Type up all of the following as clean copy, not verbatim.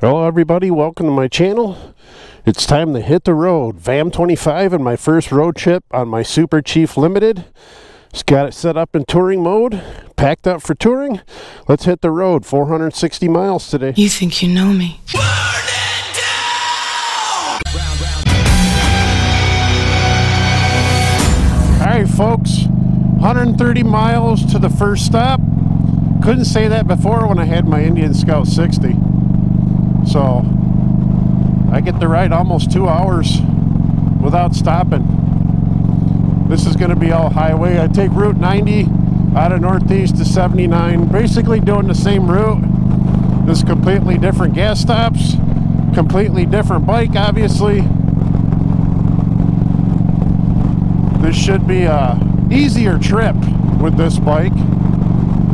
Hello everybody, welcome to my channel. It's time to hit the road. VAM 25 and my first road trip on my Super Chief Limited. Just got it set up in touring mode, packed up for touring. Let's hit the road. 460 miles today. You think you know me? Alright folks, 130 miles to the first stop. Couldn't say that before when I had my Indian Scout 60. So I get to ride almost 2 hours without stopping. This is going to be all highway. I take Route 90 out of Northeast to 79, basically doing the same route. This completely different gas stops, completely different bike, obviously. This should be a easier trip with this bike.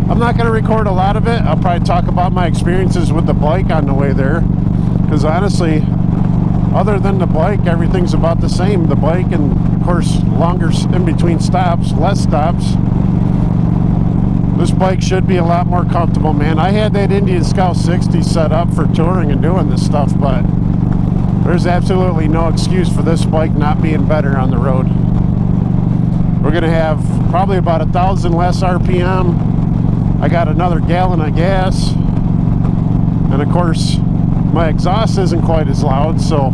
I'm not going to record a lot of it. I'll probably talk about my experiences with the bike on the way there, because honestly, other than the bike, everything's about the same. The bike, and of course longer in between stops, less stops. This bike should be a lot more comfortable, man. I had that Indian Scout 60 set up for touring and doing this stuff, but there's absolutely no excuse for this bike not being better on the road. We're going to have probably about 1,000 less RPM. I got another gallon of gas, and of course my exhaust isn't quite as loud, so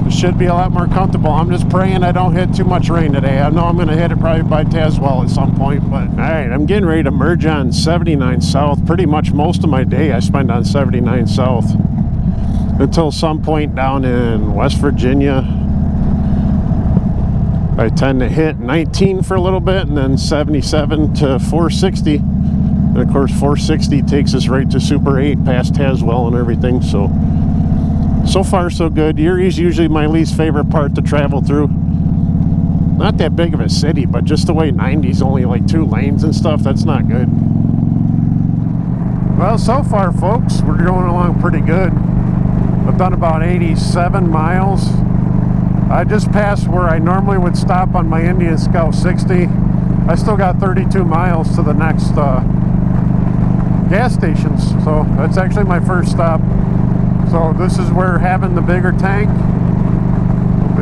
it should be a lot more comfortable. I'm just praying I don't hit too much rain today. I know I'm going to hit it probably by Tazewell at some point, but alright, I'm getting ready to merge on 79 South. Pretty much most of my day I spend on 79 South until some point down in West Virginia. I tend to hit 19 for a little bit and then 77 to 460. And of course 460 takes us right to Super 8 past Tazewell and everything. So far so good. Erie's usually my least favorite part to travel through. Not that big of a city, but just the way 90's only like 2 lanes and stuff, that's not good. Well, so far folks, we're going along pretty good. I've done about 87 miles. I just passed where I normally would stop on my Indian Scout 60. I still got 32 miles to the next gas stations, so that's actually my first stop. So this is where having the bigger tank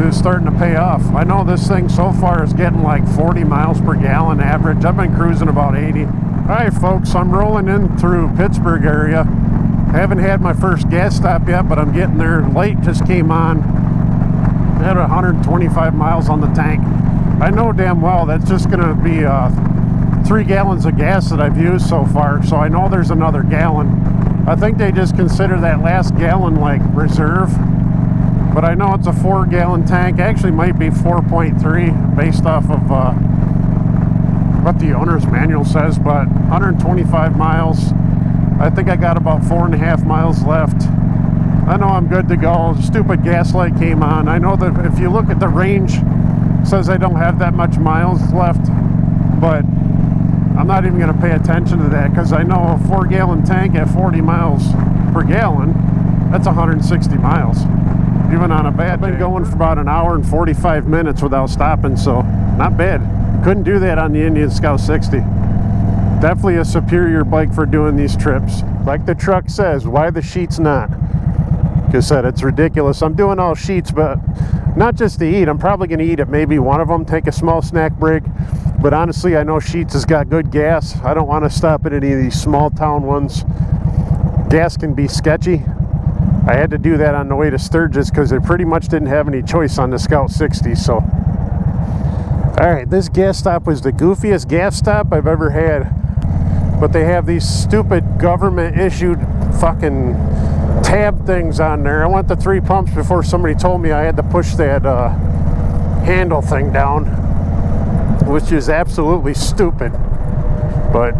is starting to pay off. I know this thing so far is getting like 40 miles per gallon average. I've been cruising about 80. Alright folks, I'm rolling in through Pittsburgh area. I haven't had my first gas stop yet, but I'm getting there. Light just came on. I had 125 miles on the tank. I know damn well that's just going to be 3 gallons of gas that I've used so far, so I know there's another gallon. I think they just consider that last gallon like reserve, but I know it's a 4-gallon tank. Actually might be 4.3 based off of what the owner's manual says, but 125 miles. I think I got about 4.5 miles left. I know I'm good to go. Stupid gas light came on. I know that if you look at the range, it says I don't have that much miles left, but I'm not even going to pay attention to that, because I know a 4-gallon tank at 40 miles per gallon, that's 160 miles. Even on a bad day. I've been going for about an hour and 45 minutes without stopping, so not bad. Couldn't do that on the Indian Scout 60. Definitely a superior bike for doing these trips. Like the truck says, why the sheets not? Like I said, it's ridiculous. I'm doing all sheets, but not just to eat. I'm probably going to eat at maybe one of them, take a small snack break. But honestly, I know Sheetz has got good gas. I don't want to stop at any of these small town ones. Gas can be sketchy. I had to do that on the way to Sturgis because I pretty much didn't have any choice on the Scout 60. So, alright, this gas stop was the goofiest gas stop I've ever had. But they have these stupid government-issued fucking tab things on there. I went to 3 pumps before somebody told me I had to push that handle thing down, which is absolutely stupid. But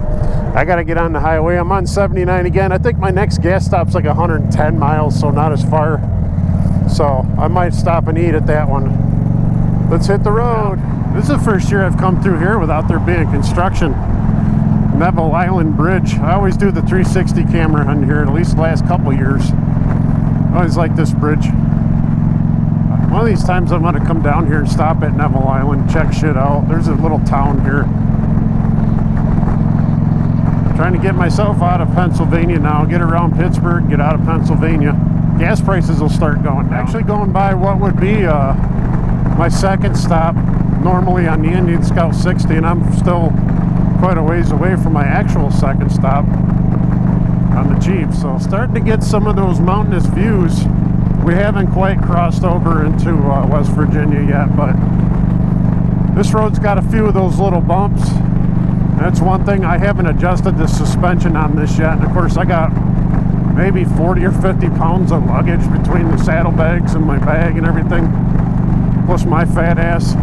I gotta get on the highway. I'm on 79 again. I think my next gas stop's like 110 miles, so not as far. So I might stop and eat at that one. Let's hit the road. This is the first year I've come through here without there being construction. Neville Island Bridge. I always do the 360 camera on here, at least the last couple years. I always like this bridge. One of these times I'm going to come down here and stop at Neville Island, check shit out. There's a little town here. Trying to get myself out of Pennsylvania now, get around Pittsburgh, get out of Pennsylvania. gas prices will start going down. Actually going by what would be my second stop normally on the Indian Scout 60, and I'm still quite a ways away from my actual second stop on the Jeep. So starting to get some of those mountainous views. We haven't quite crossed over into West Virginia yet, but this road's got a few of those little bumps. That's one thing. I haven't adjusted the suspension on this yet, and of course I got maybe 40 or 50 pounds of luggage between the saddlebags and my bag and everything, plus my fat ass.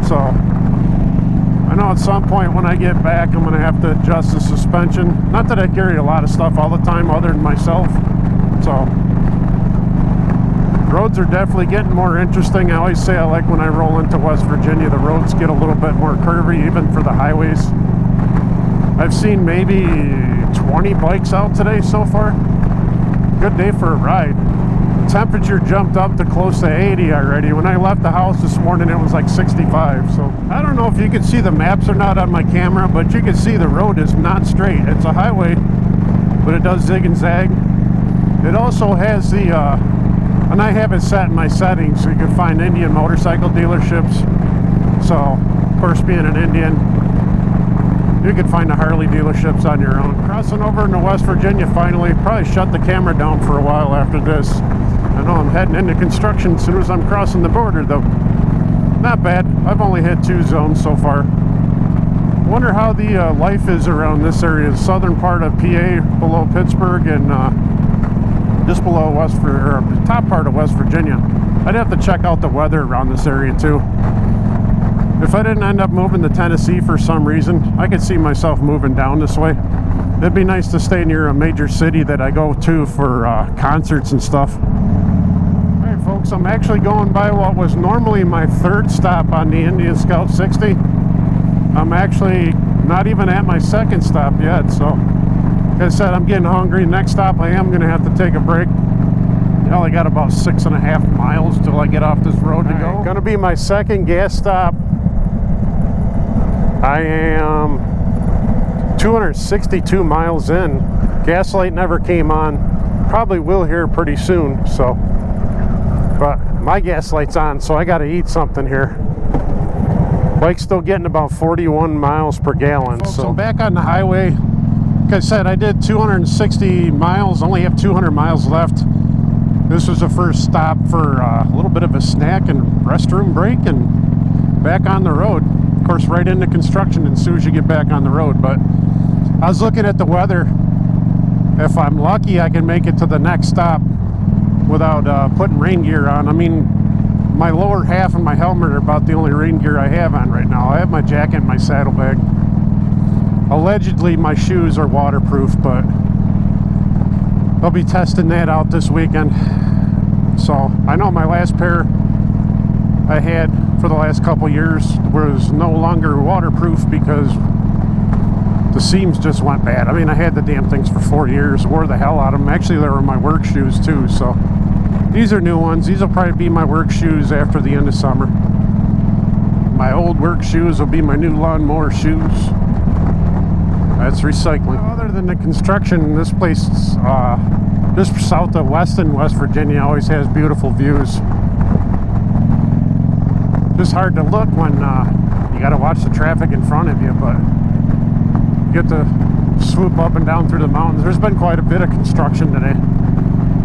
So I know at some point when I get back I'm going to have to adjust the suspension. Not that I carry a lot of stuff all the time other than myself. So roads are definitely getting more interesting. I always say I like when I roll into West Virginia, the roads get a little bit more curvy, even for the highways. I've seen maybe 20 bikes out today so far. Good day for a ride. Temperature jumped up to close to 80 already. When I left the house this morning it was like 65. So I don't know if you can see the maps or not on my camera, but you can see the road is not straight. It's a highway, but it does zig and zag. It also has the and I have it set in my settings so you can find Indian motorcycle dealerships. So of course, being an Indian, you can find the Harley dealerships on your own. Crossing over into West Virginia finally. Probably shut the camera down for a while after this. I know I'm heading into construction as soon as I'm crossing the border though. Not bad. I've only hit 2 zones so far. Wonder how the life is around this area. The southern part of PA below Pittsburgh and just below the top part of West Virginia. I'd have to check out the weather around this area too. If I didn't end up moving to Tennessee for some reason, I could see myself moving down this way. It'd be nice to stay near a major city that I go to for concerts and stuff. Alright folks, I'm actually going by what was normally my third stop on the Indian Scout 60. I'm actually not even at my second stop yet, so like I said, I'm getting hungry. Next stop I am going to have to take a break. I only got about 6.5 miles till I get off this road to go. Going to be my second gas stop. I am 262 miles in. Gas light never came on. Probably will here pretty soon, so. But my gas light's on, so I got to eat something here. Bike's still getting about 41 miles per gallon. Folks, so I'm back on the highway. Like I said, I did 260 miles, only have 200 miles left. This was the first stop for a little bit of a snack and restroom break, and back on the road. Of course, right into construction as soon as you get back on the road. But I was looking at the weather. If I'm lucky, I can make it to the next stop without putting rain gear on. I mean, my lower half and my helmet are about the only rain gear I have on right now. I have my jacket and my saddlebag. Allegedly, my shoes are waterproof, but I'll be testing that out this weekend. So I know my last pair I had for the last couple years was no longer waterproof because the seams just went bad. I mean, I had the damn things for 4 years, wore the hell out of them. Actually, they were my work shoes too, so these are new ones. These will probably be my work shoes after the end of summer. My old work shoes will be my new lawnmower shoes. That's recycling. Other than the construction, this place just south of Weston, West Virginia, always has beautiful views. Just hard to look when you got to watch the traffic in front of you, but you get to swoop up and down through the mountains. There's been quite a bit of construction today.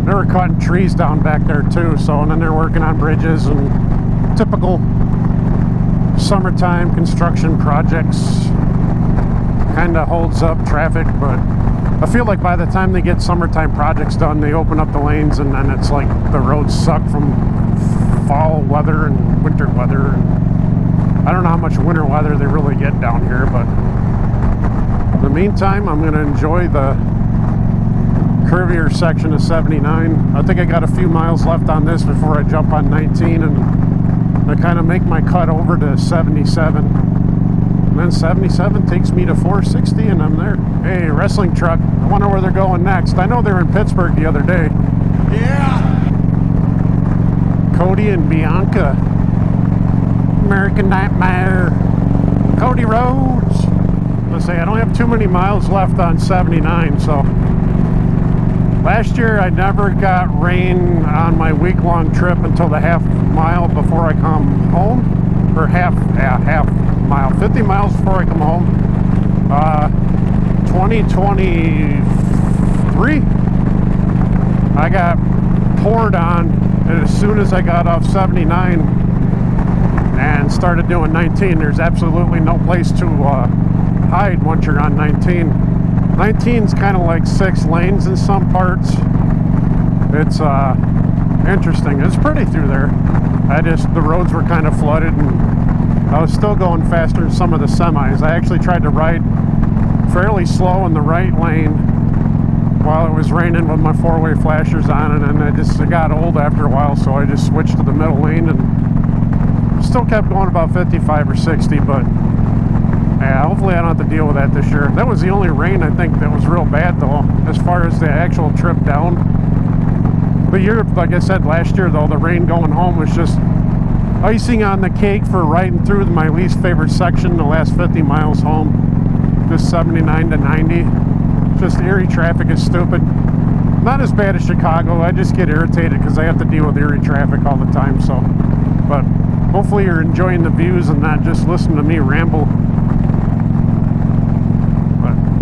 They were cutting trees down back there too, so, and then they're working on bridges and typical summertime construction projects. Kind of holds up traffic, but I feel like by the time they get summertime projects done, they open up the lanes and then it's like the roads suck from fall weather and winter weather. And I don't know how much winter weather they really get down here, but in the meantime, I'm going to enjoy the curvier section of 79. I think I got a few miles left on this before I jump on 19 and I kind of make my cut over to 77. And then 77 takes me to 460 and I'm there. Hey, wrestling truck. I wonder where they're going next. I know they were in Pittsburgh the other day. Yeah! Cody and Bianca. American Nightmare. Cody Rhodes. Let's say I don't have too many miles left on 79, so Last year I never got rain on my week-long trip until the half mile before I come home, or half mile, 50 miles before I come home. 2023 I got poured on as soon as I got off 79 and started doing 19. There's absolutely no place to hide once you're on 19. 19's kind of like 6 lanes in some parts. It's interesting. It's pretty through there. The roads were kind of flooded, and I was still going faster than some of the semis. I actually tried to ride fairly slow in the right lane while it was raining with my 4-way flashers on, and then it got old after a while, so I just switched to the middle lane and still kept going about 55 or 60, but yeah, hopefully I don't have to deal with that this year. That was the only rain I think that was real bad, though, as far as the actual trip down. But like I said, last year, though, the rain going home was just icing on the cake for riding through my least favorite section the last 50 miles home. Just 79 to 90. Just Erie traffic is stupid. Not as bad as Chicago. I just get irritated because I have to deal with Erie traffic all the time. So, but hopefully you're enjoying the views and not just listening to me ramble.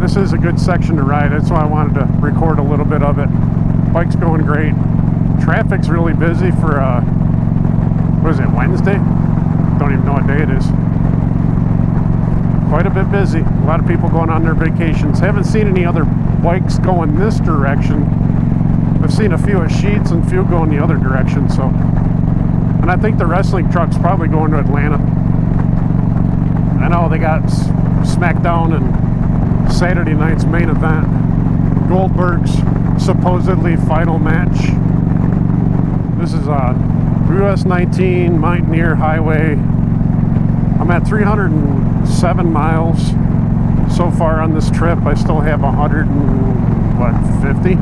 This is a good section to ride. That's why I wanted to record a little bit of it. Bike's going great. Traffic's really busy for, what is it, Wednesday? Don't even know what day it is. Quite a bit busy. A lot of people going on their vacations. Haven't seen any other bikes going this direction. I've seen a few at Sheetz and a few going the other direction, so. And I think the wrestling truck's probably going to Atlanta. I know they got SmackDown and Saturday night's main event, Goldberg's supposedly final match. This is US 19 Mountaineer Highway. I'm at 307 miles so far on this trip. I still have 150,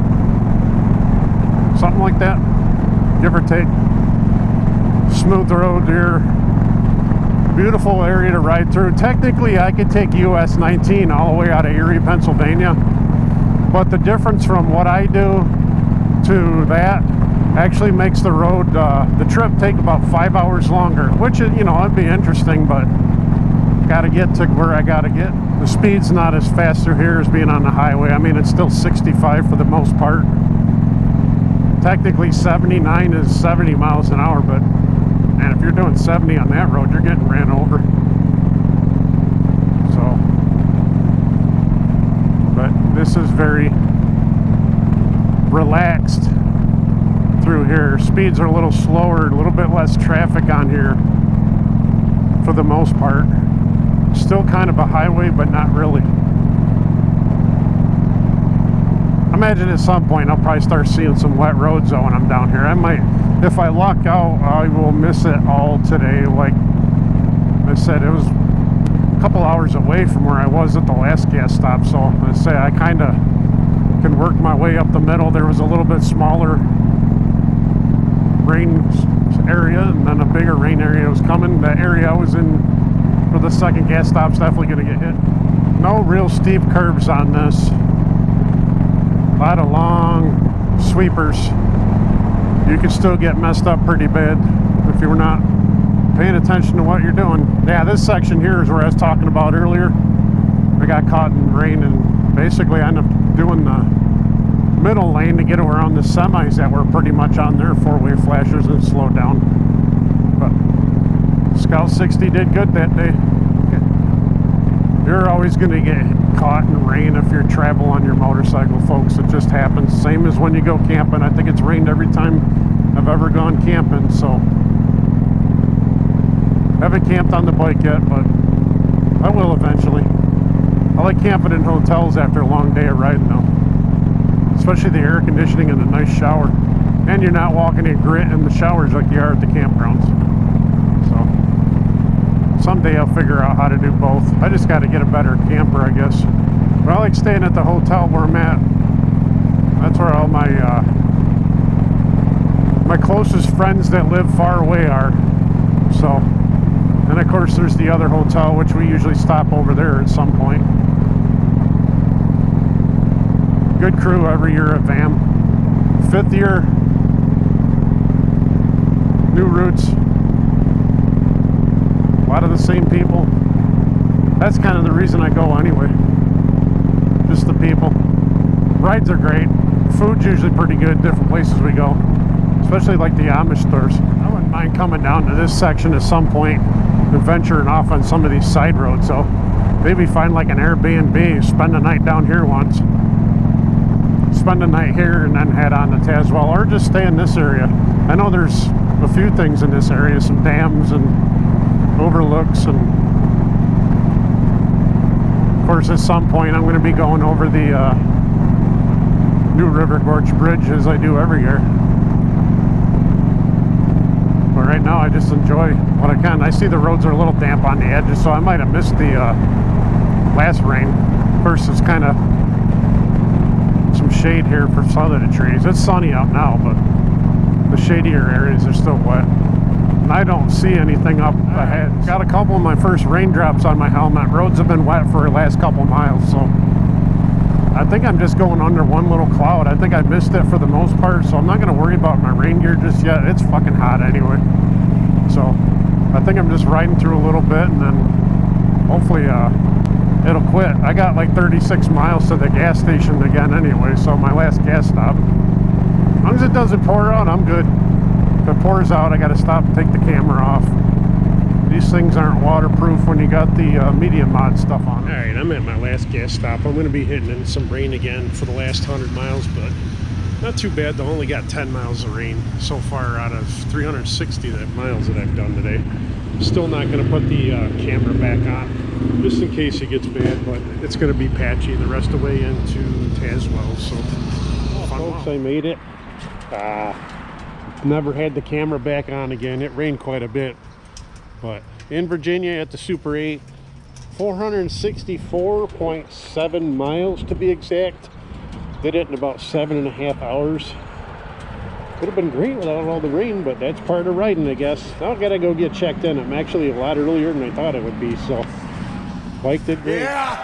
something like that, give or take. Smooth road here. Beautiful area to ride through. Technically, I could take US 19 all the way out of Erie, Pennsylvania, but the difference from what I do to that actually makes the road, the trip take about 5 hours longer, which, you know, it'd be interesting, but gotta get to where I gotta get. The speed's not as fast through here as being on the highway. I mean, it's still 65 for the most part. Technically, 79 is 70 miles an hour, but and if you're doing 70 on that road, you're getting ran over. So, but this is very relaxed through here. Speeds are a little slower, a little bit less traffic on here for the most part. Still kind of a highway, but not really. I imagine at some point I'll probably start seeing some wet roads though when I'm down here. I might, if I luck out, I will miss it all today. Like I said, it was a couple hours away from where I was at the last gas stop, so let's say I kind of can work my way up the middle. There was a little bit smaller rain area and then a bigger rain area was coming. The area I was in for the second gas stop's definitely going to get hit. No real steep curves on this. A lot of long sweepers. You could still get messed up pretty bad if you're not paying attention to what you're doing. Yeah, this section here is where I was talking about earlier. I got caught in rain and basically I ended up doing the middle lane to get around the semis that were pretty much on their 4-way flashers and slowed down. But Scout 60 did good that day. You're always going to get caught in rain if you're traveling on your motorcycle, folks. It just happens. Same as when you go camping. I think it's rained every time I've ever gone camping, so I haven't camped on the bike yet, but I will eventually. I like camping in hotels after a long day of riding though, especially the air conditioning and a nice shower, and you're not walking in grit in the showers like you are at the campgrounds. So someday I'll figure out how to do both. I just got to get a better camper, I guess. But I like staying at the hotel where I'm at. That's where all my my closest friends that live far away are. So, and of course there's the other hotel, which we usually stop over there at some point. Good crew every year at VAM. 5th year, new routes, a lot of the same people. That's kind of the reason I go anyway, just the people. Rides are great, food's usually pretty good, different places we go, especially like the Amish stores. I wouldn't mind coming down to this section at some point and venturing off on some of these side roads. So maybe find like an Airbnb, spend a night down here once, spend a night here, and then head on to Tazewell, or just stay in this area. I know there's a few things in this area, some dams and overlooks, and of course at some point I'm going to be going over the New River Gorge Bridge, as I do every year. But right now I just enjoy what I can. I see the roads are a little damp on the edges, so I might have missed the last rain. First, it's kind of some shade here for some of the trees. It's sunny out now, but the shadier areas are still wet. And I don't see anything up ahead. Got a couple of my first raindrops on my helmet. Roads have been wet for the last couple miles, so I think I'm just going under one little cloud. I think I missed it for the most part, so I'm not going to worry about my rain gear just yet. It's fucking hot anyway. So I think I'm just riding through a little bit, and then hopefully it'll quit. I got like 36 miles to the gas station again anyway, so my last gas stop. As long as it doesn't pour out, I'm good. If it pours out, I got to stop and take the camera off. These things aren't waterproof when you got the medium mod stuff on. Alright, I'm at my last gas stop. I'm going to be hitting in some rain again for the last 100 miles, but not too bad. Though. Only got 10 miles of rain so far out of 360 miles that I've done today. Still not going to put the camera back on, just in case it gets bad, but it's going to be patchy the rest of the way into Tazewell. So, folks, I made it. Never had the camera back on again. It rained quite a bit. But in Virginia at the Super 8, 464.7 miles to be exact. Did it in about 7.5 hours. Could have been great without all the rain, but that's part of riding, I guess. Now I gotta go get checked in. I'm actually a lot earlier than I thought it would be, so bike did great. Yeah!